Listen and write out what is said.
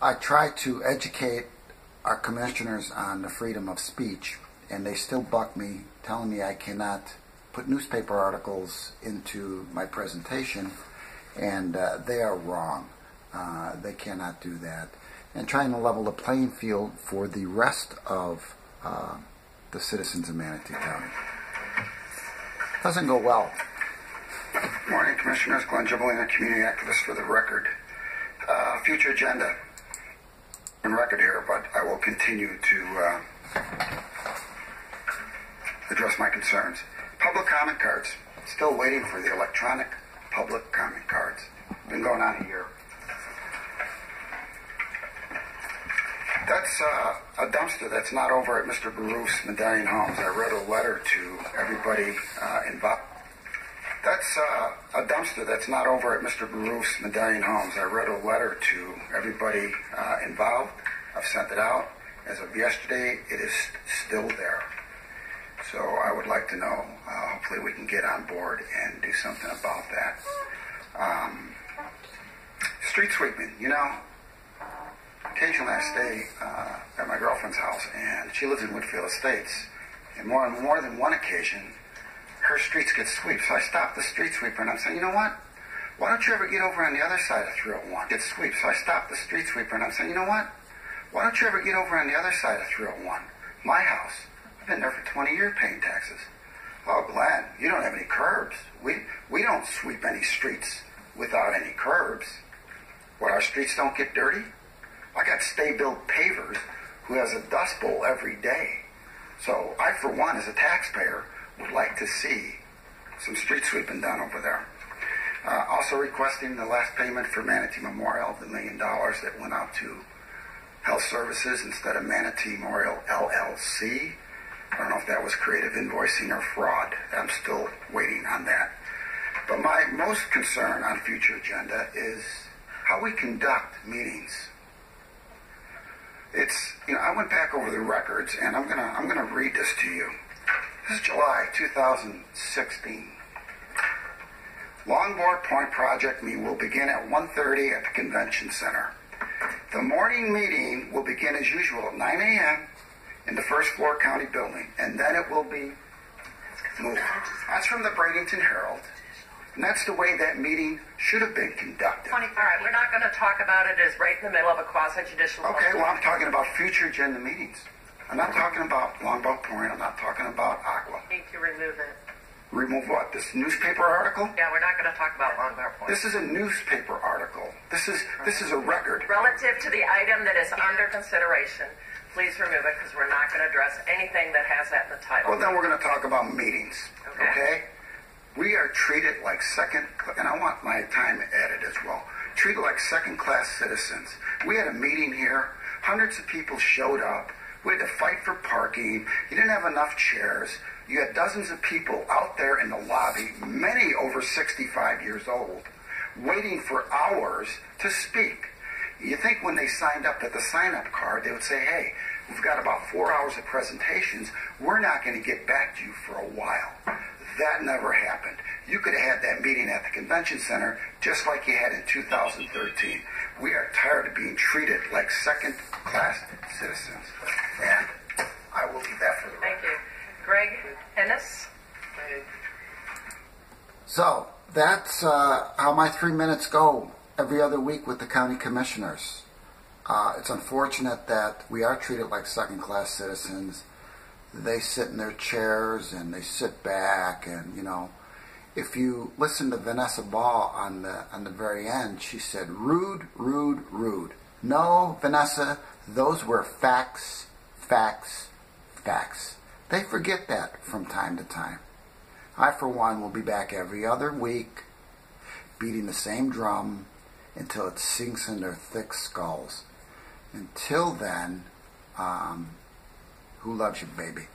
I try to educate our commissioners on the freedom of speech, and they still buck me, telling me I cannot put newspaper articles into my presentation, and they are wrong. They cannot do that. And trying to level the playing field for the rest of the citizens of Manatee County. Doesn't go well. Good morning, Commissioners. Glenn Gibolina, community activist for the record. Future agenda on record here, but I will continue to address my concerns. Public comment cards. Still waiting for the electronic public comment cards. Been going on a year. That's a dumpster that's not over at Mr. Barouf's Medallion Homes. I wrote a letter to everybody involved. That's a dumpster that's not over at Mr. Barouf's Medallion Homes. I wrote a letter to everybody involved. I've sent it out. As of yesterday, it is still there. So I would like to know, hopefully we can get on board and do something about that. Street sweeping, you know, occasionally I stay at my girlfriend's house, and she lives in Whitfield Estates. And more than one occasion, her streets get swept. So I stopped the street sweeper, and I'm saying, you know what? Why don't you ever get over on the other side of 301? Get swept. So I stopped the street sweeper, and I'm saying, you know what? Why don't you ever get over on the other side of 301? My house. I've been there for 20 years paying taxes. Oh, Glenn, you don't have any curbs. We don't sweep any streets without any curbs. What, our streets don't get dirty? I got stay-built pavers who has a dust bowl every day. So I, for one, as a taxpayer, would like to see some street sweeping done over there. Also requesting the last payment for Manatee Memorial, the $1 million that went out to Health Services instead of Manatee Memorial LLC. I don't know if that was creative invoicing or fraud. I'm still waiting on that. But my most concern on future agenda is how we conduct meetings. It's, you know, I went back over the records, and I'm gonna read this to you. This is July 2016. Longboard Point project meeting will begin at 1:30 at the Convention Center. The morning meeting will begin as usual at 9 a.m. in the first floor county building, and then it will be moved. That's from the Bradenton Herald, and that's the way that meeting should have been conducted. All right, we're not going to talk about it as right in the middle of a quasi-judicial. Okay, well, I'm talking about future agenda meetings. I'm not talking about Longboat Point. I'm not talking about Aqua. Need to remove it. Remove what? This newspaper article? Yeah, we're not going to talk about Longboat Point. This is a newspaper article. This is a record. Relative to the item that is under consideration, please remove it because we're not going to address anything that has that in the title. Well, then we're going to talk about meetings. Okay? We are treated like and I want my time added as well, treated like second-class citizens. We had a meeting here. Hundreds of people showed up. We had to fight for parking. You didn't have enough chairs. You had dozens of people out there in the lobby, many over 65 years old, waiting for hours to speak. You think when they signed up at the sign-up card, they would say, hey, we've got about 4 hours of presentations. We're not going to get back to you for a while. That never happened. You could have had that meeting at the Convention Center just like you had in 2013. We are tired of being treated like second-class citizens. And I will leave that for the record. Thank you. Greg Ennis? So, that's how my 3 minutes go every other week with the county commissioners. It's unfortunate that we are treated like second-class citizens. They sit in their chairs and they sit back, and you know, if you listen to Vanessa Ball on the very end, she said, rude, rude, rude. No, Vanessa, those were facts, facts, facts. They forget that from time to time. I, for one, will be back every other week, beating the same drum until it sinks in their thick skulls. Until then, who loves you, baby?